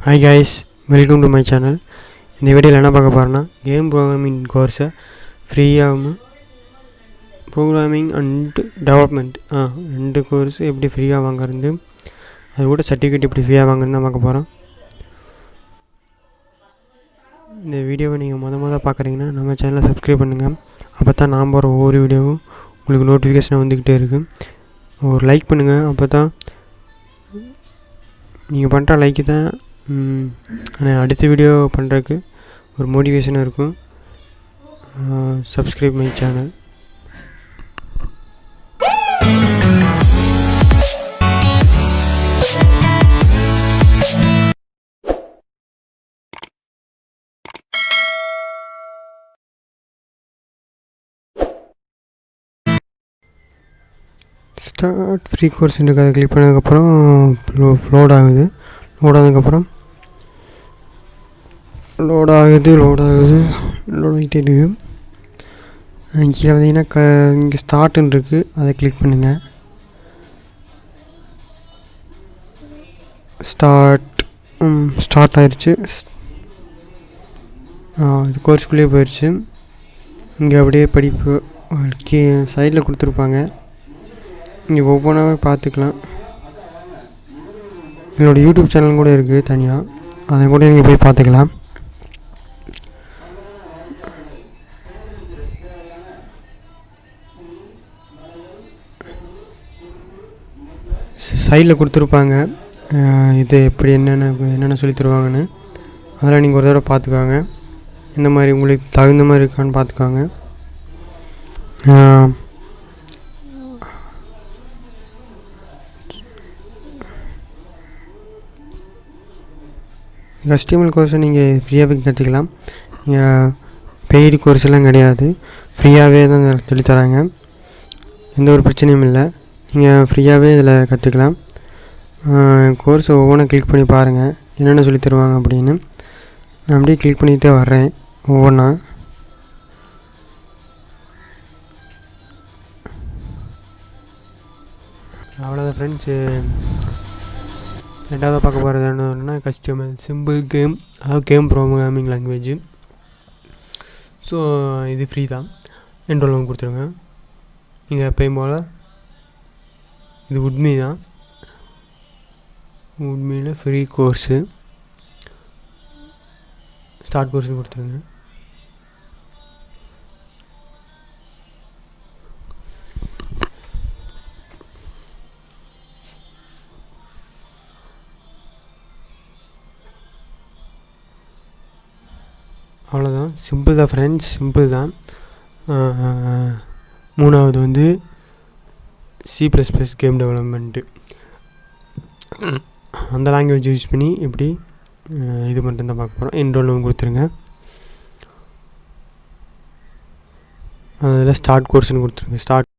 Hi guys, welcome to my channel. இந்த வீடியோவில் என்ன பார்க்க போகிறோன்னா கேம் ப்ரோக்ராமிங் கோர்ஸை ஃப்ரீயாகவும் ப்ரோக்ராமிங் அண்ட் டெவலப்மெண்ட் ரெண்டு கோர்ஸ் எப்படி ஃப்ரீயாக வாங்குறது, அது கூட சர்டிஃபிகேட் எப்படி ஃப்ரீயாக வாங்குறது தான் பார்க்க போகிறோம். இந்த வீடியோவை நீங்கள் மொதல் பார்க்குறீங்கன்னா நம்ம சேனலை சப்ஸ்கிரைப் பண்ணுங்கள். அப்போ தான் நான் போகிற ஒவ்வொரு வீடியோவும் உங்களுக்கு நோட்டிஃபிகேஷன் வந்துக்கிட்டே இருக்குது. ஒரு லைக் பண்ணுங்கள். அப்போ தான் நீங்கள் பண்ணுற லைக்கு தான் ஆனால் அடுத்த வீடியோ பண்ணுறதுக்கு ஒரு மோட்டிவேஷனாக இருக்கும். Subscribe my channel. Start free course இருக்குது. அதை கிளிக் பண்ணதுக்கப்புறம் லோட் ஆகுது. லோட் ஆனதுக்கப்புறம் லோட் ஆகிட்டே இருக்குது. கீழே வந்தீங்கன்னா இங்கே ஸ்டார்ட்டுன்னு இருக்குது, அதை கிளிக் பண்ணுங்கள். ஸ்டார்ட் ஆயிடுச்சு. இது கோர்ஸுக்குள்ளேயே போயிடுச்சு. இங்கே அப்படியே படிப்பு சைடில் கொடுத்துருப்பாங்க. இங்கே ஒவ்வொன்றாவே பார்த்துக்கலாம். என்னோடய யூடியூப் சேனல் கூட இருக்குது தனியாக, அதை கூட நீங்கள் போய் பார்த்துக்கலாம். சைடில் கொடுத்துருப்பாங்க இது எப்படி என்னென்ன சொல்லி தருவாங்கன்னு. அதெல்லாம் நீங்கள் ஒரு தடவை பார்த்துக்காங்க. இந்த மாதிரி உங்களுக்கு தகுந்த மாதிரி இருக்கான்னு பார்த்துக்காங்க. HTML கோர்ஸை நீங்கள் ஃப்ரீயாகவே கற்றுக்கலாம். பெய்டு கோர்ஸ் எல்லாம் கிடையாது, ஃப்ரீயாகவே தான் சொல்லித்தராங்க. எந்த ஒரு பிரச்சனையும் இல்லை. நீங்கள் ஃப்ரீயாகவே இதில் கற்றுக்கலாம். கோர்ஸ் ஒவ்வொன்றும் கிளிக் பண்ணி பாருங்கள் என்னென்ன சொல்லி தருவாங்க அப்படின்னு. நான் அப்படியே கிளிக் பண்ணிகிட்டே வர்றேன் ஒவ்வொன்றா. அவ்வளோதான் ஃப்ரெண்ட்ஸு. ரெண்டாவது பார்க்க போகிறது என்னன்னா கஸ்டமர் சிம்பிள் கேம், அதாவது கேம் ப்ரோக்ராமிங் லாங்குவேஜ். ஸோ இது ஃப்ரீ தான். என்ரோல்மெண்ட் கொடுத்துருங்க. நீங்கள் எப்பயும் போல் இது உட்மி தான். உட்மியில் ஃப்ரீ கோர்ஸு ஸ்டார்ட் கோர்ஸ்னு கொடுத்துருங்க. அவ்வளோதான், சிம்பிள் தான் ஃப்ரெண்ட்ஸ், சிம்பிள் தான். மூணாவது வந்து C++ கேம் டெவலப்மெண்ட்டு. அந்த லாங்குவேஜ் யூஸ் பண்ணி எப்படி இது மட்டும் தான் பார்க்க போகிறோம். என்ரோல்மெண்ட் கொடுத்துருங்க. அதில் ஸ்டார்ட் கோர்ஸ்னு கொடுத்துருங்க. ஸ்டார்ட்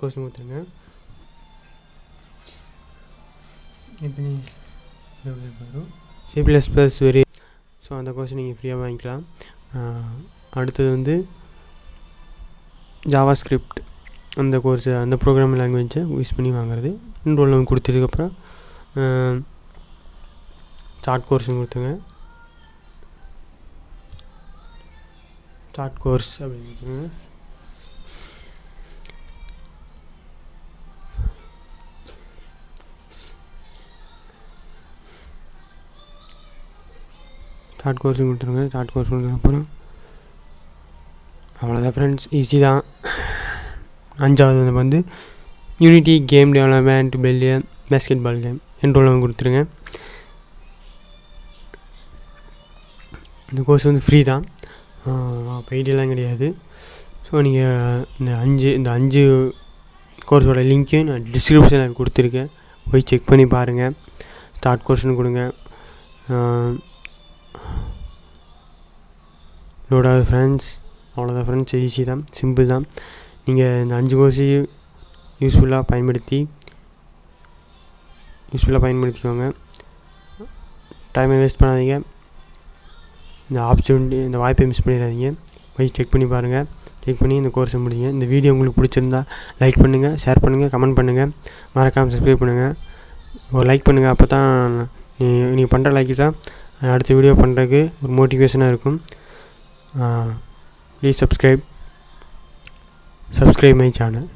கோர்ஸ்னு கொடுத்துருங்க. எப்படி வரும் C++ வெரி. ஸோ அந்த கோர்ஸ் நீங்கள் ஃப்ரீயாக வாங்கிக்கலாம். அடுத்தது வந்து JavaScript, அந்த கோர்ஸு அந்த ப்ரோக்ராமிங் லாங்குவேஜை யூஸ் பண்ணி வாங்குறது. என்ரோல்மெண்ட் கொடுத்ததுக்கப்புறம் ஸ்டார்ட் கோர்ஸ்னு கொடுத்துங்க. ஸ்டார்ட் கோர்ஸ் அப்படின்னு கொடுத்துருங்க. ஸ்டார்ட் கோர்ஸும் கொடுத்துருங்க. ஸ்டார்ட் கோர்ஸ் கொடுத்ததுக்கப்புறம் அவ்வளோதான் ஃப்ரெண்ட்ஸ், ஈஸி தான். அஞ்சாவது வந்து Unity game development billion basketball game. Enrolment கொடுத்துருங்க. இந்த கோர்ஸ் வந்து ஃப்ரீ தான், பெய்டெல்லாம் கிடையாது. ஸோ நீங்கள் இந்த அஞ்சு கோர்ஸோட லிங்க்கையும் நான் டிஸ்கிரிப்ஷனில் கொடுத்துருக்கேன், போய் செக் பண்ணி பாருங்கள். ஸ்டார்ட் கோர்ஸ்னு கொடுங்க. லோடாது ஃப்ரெண்ட்ஸ். அவ்வளோதான் ஃப்ரெண்ட்ஸ், ஈஸி தான், சிம்பிள் தான். நீங்கள் இந்த 5 கோர்ஸையும் யூஸ்ஃபுல்லாக பயன்படுத்திக்கோங்க. டைமை வேஸ்ட் பண்ணாதீங்க. இந்த ஆப்பர்ச்சுனிட்டி, இந்த வாய்ப்பை மிஸ் பண்ணிடாதீங்க. போய் செக் பண்ணி பாருங்கள். செக் பண்ணி இந்த கோர்ஸை முடிங்க. இந்த வீடியோ உங்களுக்கு பிடிச்சிருந்தா லைக் பண்ணுங்கள், ஷேர் பண்ணுங்கள், கமெண்ட் பண்ணுங்கள், மறக்காமல் சப்ஸ்கிரைப் பண்ணுங்கள். ஒரு லைக் பண்ணுங்கள். அப்போ தான் நீங்கள் பண்ணுற லைக்கு தான் அடுத்த வீடியோ பண்ணுறதுக்கு ஒரு மோட்டிவேஷனாக இருக்கும். Please subscribe my channel.